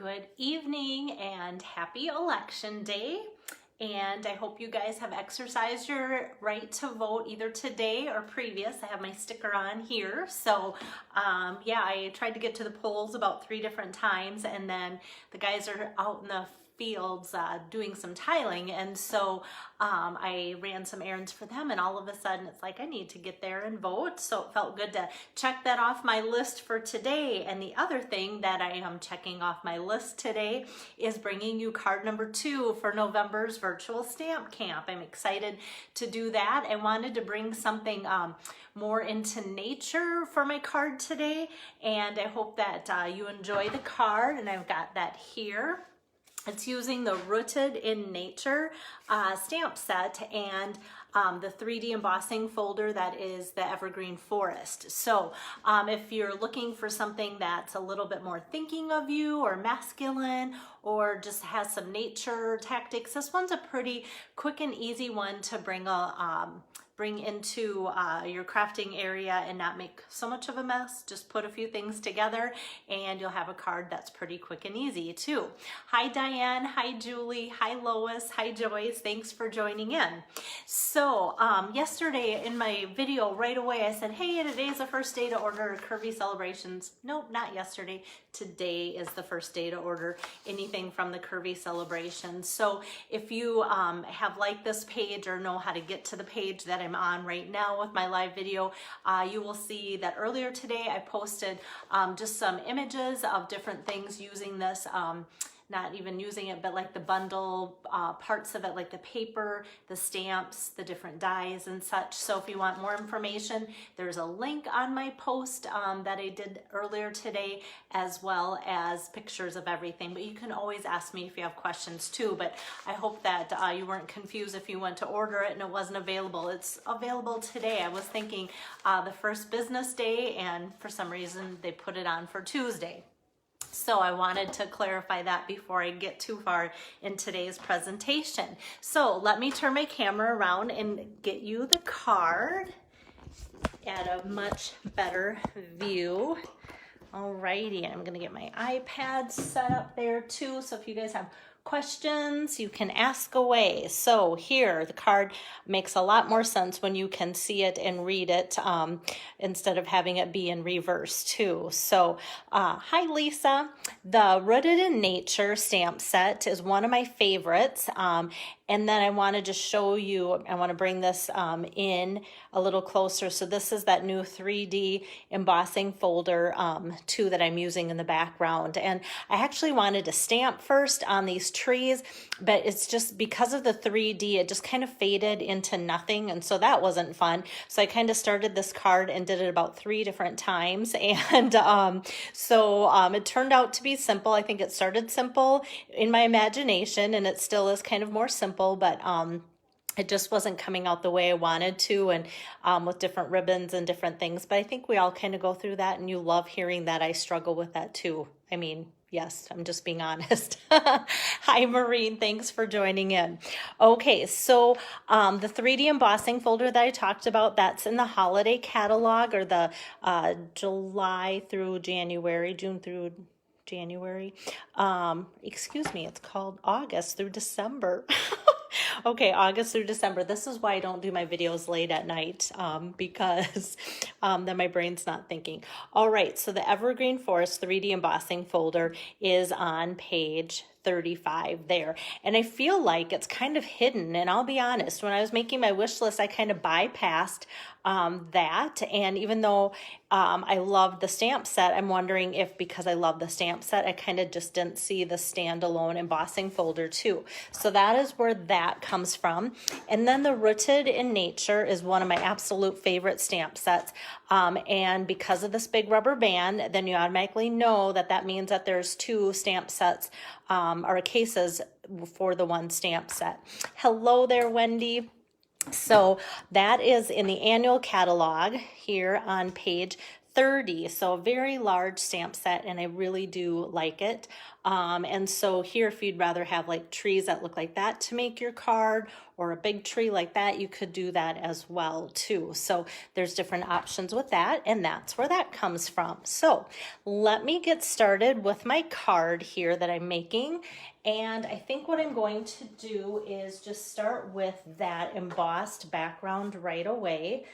Good evening and happy election day. And I hope you guys have exercised your right to vote either today or previous. I have my sticker on here. So yeah, I tried to get to the polls about 3 different times, and then the guys are out in the fields doing some tiling, and so I ran some errands for them, and all of a sudden it's like I need to get there and vote. So it felt good to check that off my list for today. And the other thing that I am checking off my list today is bringing you card number 2 for November's virtual stamp camp. I'm excited to do that. I wanted to bring something more into nature for my card today, and I hope that you enjoy the card, and I've got that here. It's using the Rooted in Nature stamp set and the 3D embossing folder that is the Evergreen Forest. So if you're looking for something that's a little bit more thinking of you or masculine or just has some nature tactics, this one's a pretty quick and easy one to bring into your crafting area and not make so much of a mess. Just put a few things together and you'll have a card that's pretty quick and easy too. Hi Diane, hi Julie, hi Lois, hi Joyce, thanks for joining in. So yesterday in my video right away I said, hey, today's the first day to order Curvy Celebrations. Nope, not yesterday. Today is the first day to order anything from the Curvy Celebrations. So if you have liked this page or know how to get to the page that I'm on right now with my live video, you will see that earlier today I posted just some images of different things using this, not even using it, but like the bundle parts of it, like the paper, the stamps, the different dies and such. So if you want more information, there's a link on my post that I did earlier today, as well as pictures of everything. But you can always ask me if you have questions too. But I hope that you weren't confused if you went to order it and it wasn't available. It's available today. I was thinking the first business day, and for some reason they put it on for Tuesday. So I wanted to clarify that before I get too far in today's presentation. So let me turn my camera around and get you the card at a much better view. Alrighty, I'm gonna get my iPad set up there too, so if you guys have questions, you can ask away. So here, the card makes a lot more sense when you can see it and read it instead of having it be in reverse too. So hi Lisa, the Rooted in Nature stamp set is one of my favorites. And then I want to just show you, I want to bring this in a little closer. So this is that new 3D embossing folder too that I'm using in the background. And I actually wanted to stamp first on these trees, but it's just because of the 3D, it just kind of faded into nothing. And so that wasn't fun. So I kind of started this card and did it about 3 different times. And it turned out to be simple. I think it started simple in my imagination, and it still is kind of more simple, but it just wasn't coming out the way I wanted to, and with different ribbons and different things. But I think we all kind of go through that, and you love hearing that. I struggle with that too. I mean, yes, I'm just being honest. Hi, Maureen. Thanks for joining in. Okay, so the 3D embossing folder that I talked about, that's in the holiday catalog, or the July through January, June through January. Excuse me, it's called August through December. Okay, August through December. This is why I don't do my videos late at night, because then my brain's not thinking. All right, so the Evergreen Forest 3D embossing folder is on page 35 there. And I feel like it's kind of hidden. And I'll be honest, when I was making my wish list, I kind of bypassed that. And even though I love the stamp set, I'm wondering if because I love the stamp set, I kind of just didn't see the standalone embossing folder too. So that is where that comes from. And then the Rooted in Nature is one of my absolute favorite stamp sets. And because of this big rubber band, then you automatically know that that means that there's 2 stamp sets or cases for the one stamp set. Hello there, Wendy. So that is in the annual catalog here on page 30. So a very large stamp set, and I really do like it. And so here, if you'd rather have like trees that look like that to make your card, or a big tree like that, you could do that as well too. So there's different options with that, and that's where that comes from. So let me get started with my card here that I'm making. And I think what I'm going to do is just start with that embossed background right away.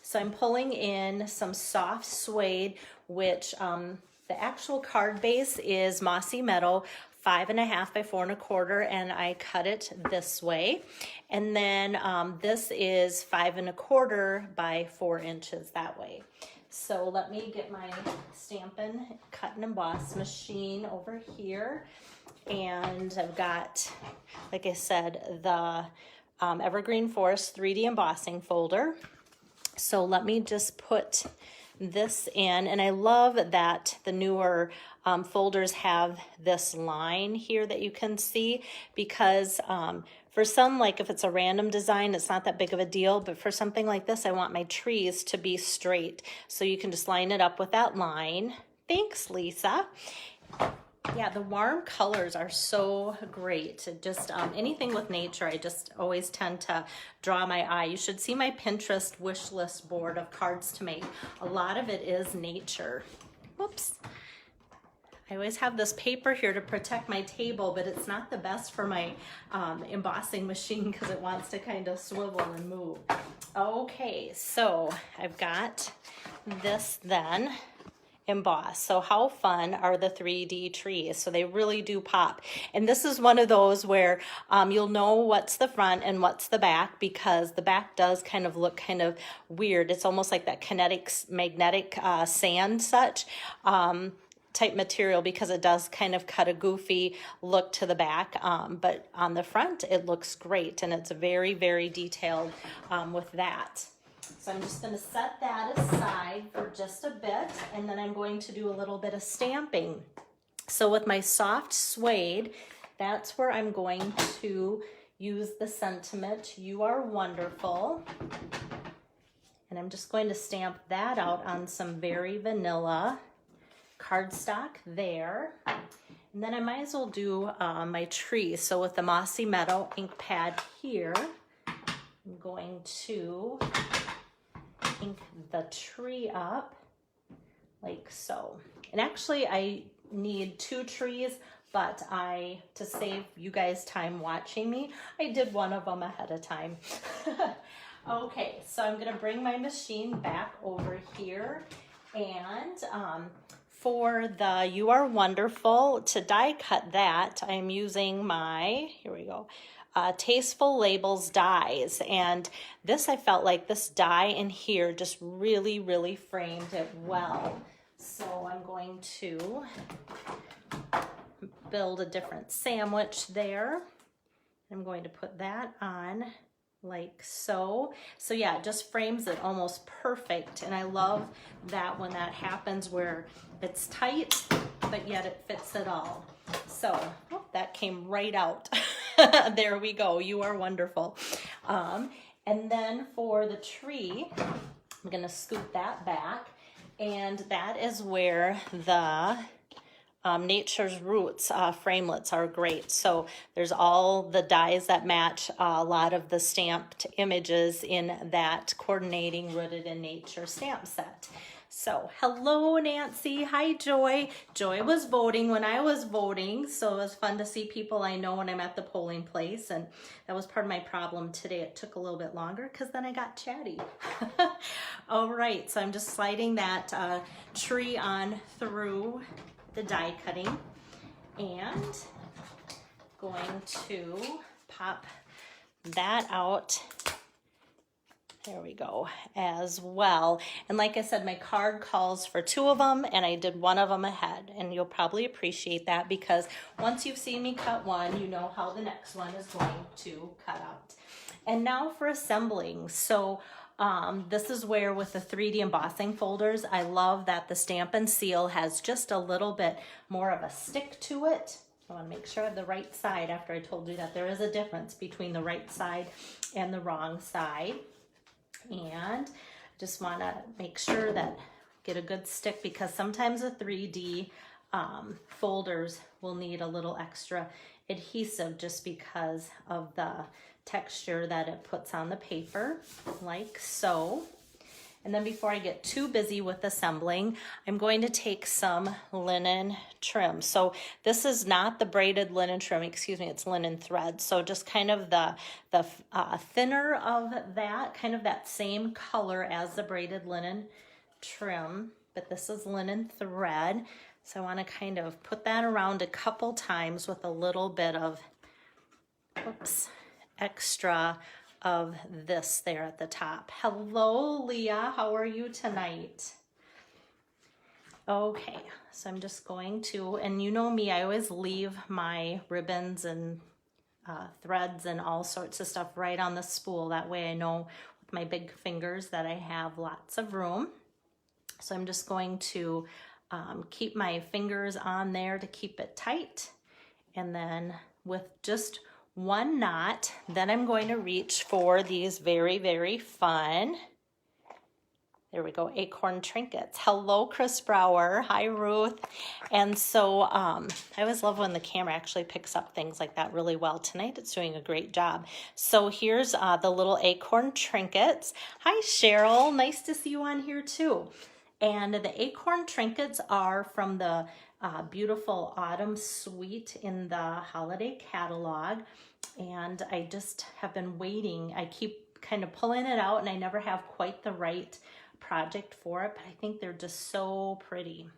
So I'm pulling in some soft suede, which the actual card base is Mossy Meadow 5.5 by 4.25, and I cut it this way. And then this is 5.25 by 4 inches that way. So let me get my Stampin' Cut and Emboss machine over here. And I've got, like I said, the Evergreen Forest 3D embossing folder. So let me just put this in, and I love that the newer folders have this line here that you can see, because for some, like if it's a random design, it's not that big of a deal, but for something like this, I want my trees to be straight. So you can just line it up with that line. Thanks, Lisa. Yeah, the warm colors are so great. Just anything with nature, I just always tend to draw my eye. You should see my Pinterest wish list board of cards to make. A lot of it is nature. Whoops. I always have this paper here to protect my table, but it's not the best for my embossing machine because it wants to kind of swivel and move. Okay, so I've got this then emboss. So how fun are the 3D trees? So they really do pop. And this is one of those where you'll know what's the front and what's the back, because the back does kind of look kind of weird. It's almost like that magnetic sand such type material, because it does kind of cut a goofy look to the back. But on the front, it looks great, and it's very, very detailed with that. So I'm just going to set that aside for just a bit, and then I'm going to do a little bit of stamping. So with my soft suede, that's where I'm going to use the sentiment, "You are wonderful." And I'm just going to stamp that out on some very vanilla cardstock there. And then I might as well do my tree. So with the Mossy Meadow ink pad here, I'm going to ink the tree up like so. And actually I need 2 trees, but to save you guys time watching me, I did one of them ahead of time. Okay, so I'm gonna bring my machine back over here, and for the "You Are Wonderful," to die cut that, I'm using my, here we go, Tasteful Labels dies. And this, I felt like this die in here just really, really framed it well. So I'm going to build a different sandwich there. I'm going to put that on like so. So yeah, it just frames it almost perfect. And I love that when that happens, where it's tight, but yet it fits it all. So, oh, that came right out. There we go. You are wonderful. And then for the tree, I'm going to scoot that back. And that is where the Nature's Roots framelits are great. So there's all the dies that match a lot of the stamped images in that Coordinating Rooted in Nature stamp set. So hello, Nancy. Hi, Joy. Joy was voting when I was voting, so it was fun to see people I know when I'm at the polling place, and that was part of my problem today. It took a little bit longer because then I got chatty. All right, so I'm just sliding that tree on through the die cutting, and going to pop that out. There we go, as well. And like I said, my card calls for 2 of them, and I did 1 of them ahead. And you'll probably appreciate that, because once you've seen me cut one, you know how the next one is going to cut out. And now for assembling. So this is where, with the 3D embossing folders, I love that the Stampin' Seal has just a little bit more of a stick to it. I want to make sure I have the right side, after I told you that there is a difference between the right side and the wrong side. And just want to make sure that get a good stick, because sometimes the 3D folders will need a little extra adhesive just because of the texture that it puts on the paper, like so. And then before I get too busy with assembling, I'm going to take some linen trim. So this is not the braided linen trim, excuse me, it's linen thread. So just kind of the thinner of that, kind of that same color as the braided linen trim, but this is linen thread. So I want to kind of put that around a couple times with a little bit of, extra of this there at the top. Hello, Leah, how are you tonight? Okay, so I'm just going to, and you know me, I always leave my ribbons and threads and all sorts of stuff right on the spool. That way I know with my big fingers that I have lots of room. So I'm just going to keep my fingers on there to keep it tight. And then with just one knot, then I'm going to reach for these very, very fun, there we go, acorn trinkets. Hello, Chris Brower. Hi, Ruth. And so I always love when the camera actually picks up things like that really well. Tonight it's doing a great job. So here's the little acorn trinkets. Hi, Cheryl. Nice to see you on here too. And the acorn trinkets are from the beautiful Autumn Suite in the holiday catalog. And I just have been waiting. I keep kind of pulling it out and I never have quite the right project for it, but I think they're just so pretty.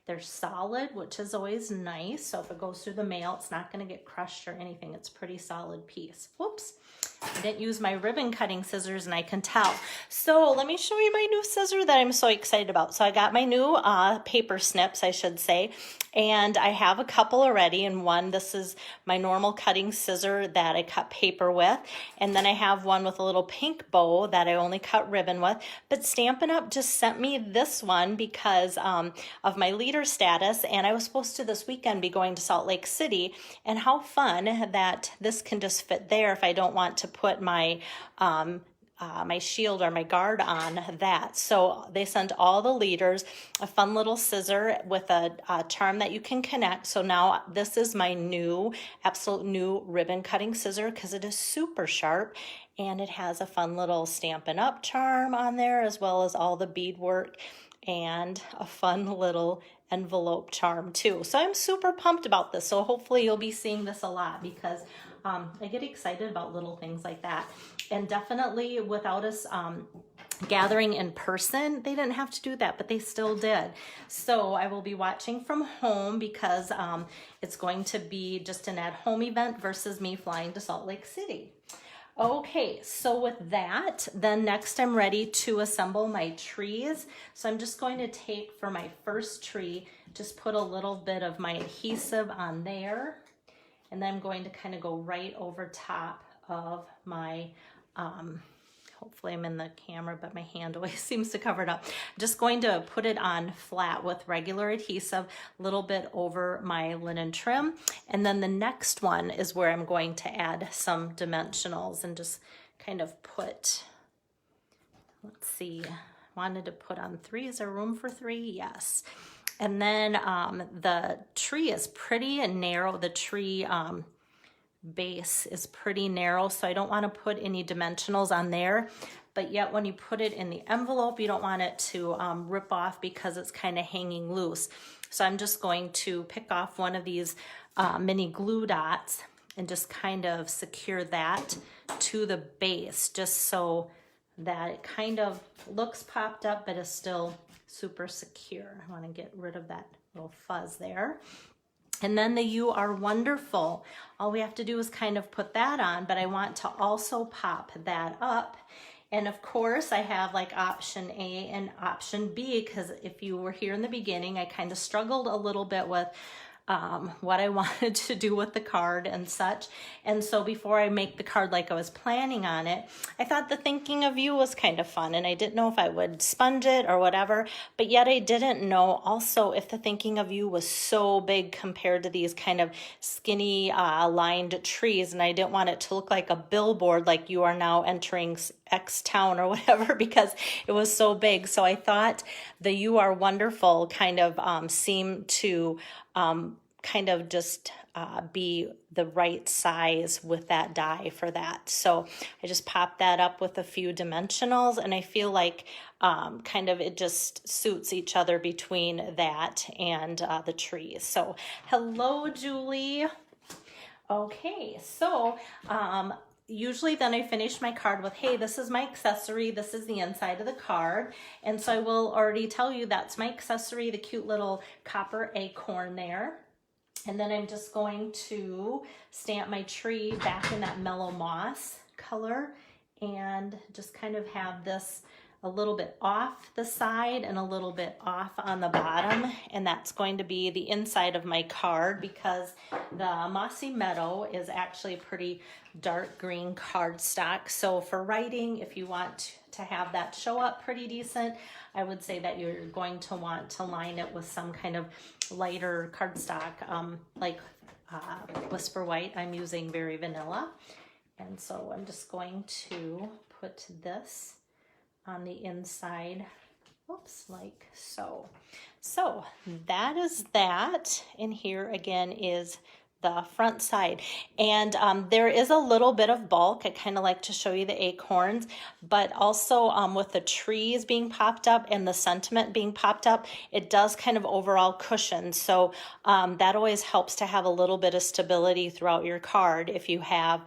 They're solid, which is always nice. So if it goes through the mail, it's not going to get crushed or anything. It's a pretty solid piece. Whoops. I didn't use my ribbon cutting scissors and I can tell. So let me show you my new scissor that I'm so excited about. So I got my new paper snips, I should say, and I have a couple already. And one, this is my normal cutting scissor that I cut paper with. And then I have one with a little pink bow that I only cut ribbon with. But Stampin' Up! Just sent me this one because of my leader status. And I was supposed to this weekend be going to Salt Lake City. And how fun that this can just fit there if I don't want to put my my shield or my guard on that. So they sent all the leaders a fun little scissor with a charm that you can connect. So now this is my new, absolute new ribbon cutting scissor because it is super sharp and it has a fun little Stampin' Up! Charm on there as well as all the beadwork and a fun little envelope charm too. So I'm super pumped about this. So hopefully you'll be seeing this a lot because I get excited about little things like that. And definitely without us gathering in person, they didn't have to do that, but they still did. So I will be watching from home because it's going to be just an at-home event versus me flying to Salt Lake City. Okay, so with that, then next I'm ready to assemble my trees. So I'm just going to take for my first tree, just put a little bit of my adhesive on there. And then I'm going to kind of go right over top of my, hopefully I'm in the camera, but my hand always seems to cover it up. I'm just going to put it on flat with regular adhesive, a little bit over my linen trim. And then the next one is where I'm going to add some dimensionals and just kind of put, let's see, wanted to put on 3. Is there room for 3? Yes. And then the tree is pretty narrow. The tree base is pretty narrow, so I don't want to put any dimensionals on there. But yet when you put it in the envelope, you don't want it to rip off because it's kind of hanging loose. So I'm just going to pick off one of these mini glue dots and just kind of secure that to the base, just so that it kind of looks popped up, but is still super secure. I want to get rid of that little fuzz there. And then the You Are Wonderful. All we have to do is kind of put that on, but I want to also pop that up. And of course I have like option A and option B, because if you were here in the beginning, I kind of struggled a little bit with what I wanted to do with the card and such. And so before I make the card like I was planning on it, I thought the thinking of you was kind of fun, and I didn't know if I would sponge it or whatever, but yet I didn't know also if the thinking of you was so big compared to these kind of skinny lined trees, and I didn't want it to look like a billboard like you are now entering X town or whatever, because it was so big. So I thought the You Are Wonderful kind of seemed to kind of just be the right size with that die for that. So I just popped that up with a few dimensionals, and I feel like kind of it just suits each other between that and the trees. So hello, Julie. Okay, so usually then I finish my card with, hey, this is my accessory, this is the inside of the card. And so I will already tell you that's my accessory, the cute little copper acorn there. And then I'm just going to stamp my tree back in that mellow moss color and just kind of have this a little bit off the side and a little bit off on the bottom. And that's going to be the inside of my card because the Mossy Meadow is actually a pretty dark green cardstock. So for writing, if you want to have that show up pretty decent, I would say that you're going to want to line it with some kind of lighter cardstock, like Whisper White. I'm using Very Vanilla. And so I'm just going to put this on the inside, oops, like so. So that is that, and here again is the front side. And there is a little bit of bulk. I kind of like to show you the acorns, but also with the trees being popped up and the sentiment being popped up, it does kind of overall cushion. So that always helps to have a little bit of stability throughout your card if you have,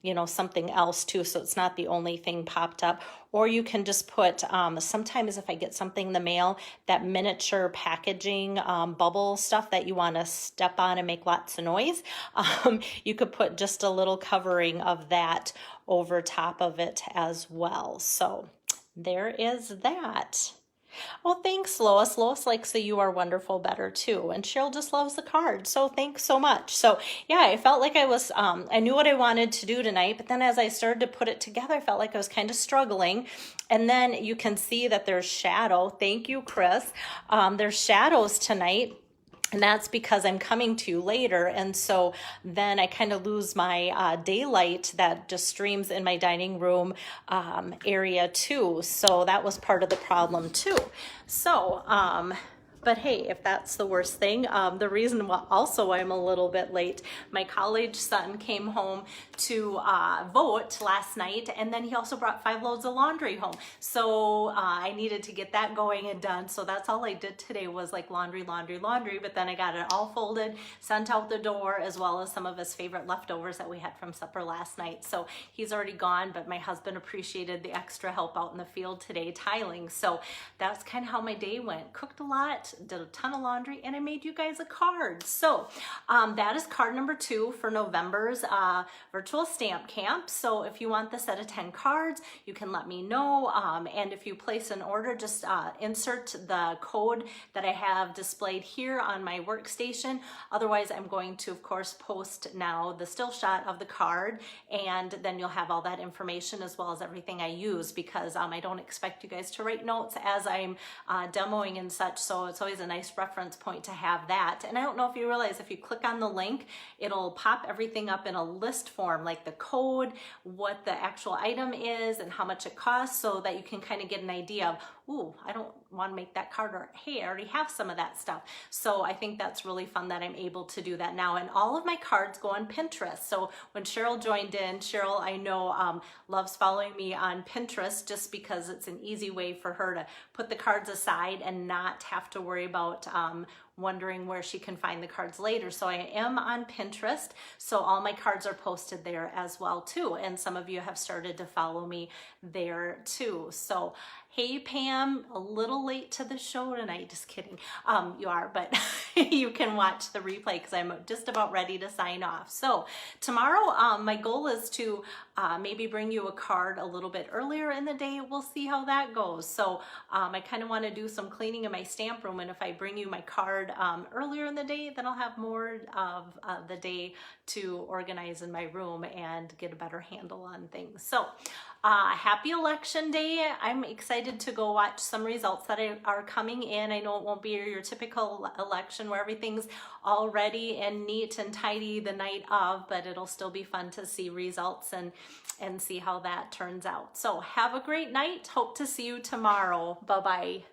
you know, something else too. So it's not the only thing popped up. Or you can just put, sometimes if I get something in the mail, that miniature packaging bubble stuff that you want to step on and make lots of noise, you could put just a little covering of that over top of it as well. So there is that. Well, thanks, Lois. Lois likes the You Are Wonderful better too. And Cheryl just loves the card. So thanks so much. So yeah, I felt like I was, I knew what I wanted to do tonight, but then as I started to put it together, I felt like I was kind of struggling. And then you can see that there's shadow. Thank you, Chris. There's shadows tonight. And that's because I'm coming to you later. And so then I kind of lose my daylight that just streams in my dining room area too. So that was part of the problem too. So, but hey, if that's the worst thing, the reason why also I'm a little bit late, my college son came home to vote last night, and then he also brought 5 loads of laundry home. So I needed to get that going and done. So that's all I did today was like laundry, laundry, laundry, but then I got it all folded, sent out the door, as well as some of his favorite leftovers that we had from supper last night. So he's already gone, but my husband appreciated the extra help out in the field today tiling. So that's kind of how my day went. Cooked a lot, did a ton of laundry, and I made you guys a card. So that is card number 2 for November's virtual stamp camp. So if you want the set of 10 cards, you can let me know. And if you place an order, just insert the code that I have displayed here on my workstation. Otherwise, I'm going to, of course, post now the still shot of the card, and then you'll have all that information as well as everything I use, because I don't expect you guys to write notes as I'm demoing and such. So it's always a nice reference point to have that. And I don't know if you realize, if you click on the link, it'll pop everything up in a list form, like the code, what the actual item is, and how much it costs, so that you can kind of get an idea of, ooh, I don't want to make that card, or hey, I already have some of that stuff. So I think that's really fun that I'm able to do that now. And all of my cards go on Pinterest. So when Cheryl joined in, Cheryl, I know, loves following me on Pinterest, just because it's an easy way for her to put the cards aside and not have to worry about wondering where she can find the cards later. So I am on Pinterest, so all my cards are posted there as well too. And some of you have started to follow me there too. So hey Pam, a little late to the show tonight. Just kidding. You are, but you can watch the replay because I'm just about ready to sign off. So tomorrow, my goal is to maybe bring you a card a little bit earlier in the day. We'll see how that goes. So I kind of want to do some cleaning in my stamp room, and if I bring you my card earlier in the day, then I'll have more of the day to organize in my room and get a better handle on things. So happy election day. I'm excited to go watch some results that are coming in. I know it won't be your typical election where everything's all ready and neat and tidy the night of, but it'll still be fun to see results and see how that turns out. So have a great night. Hope to see you tomorrow. Bye-bye.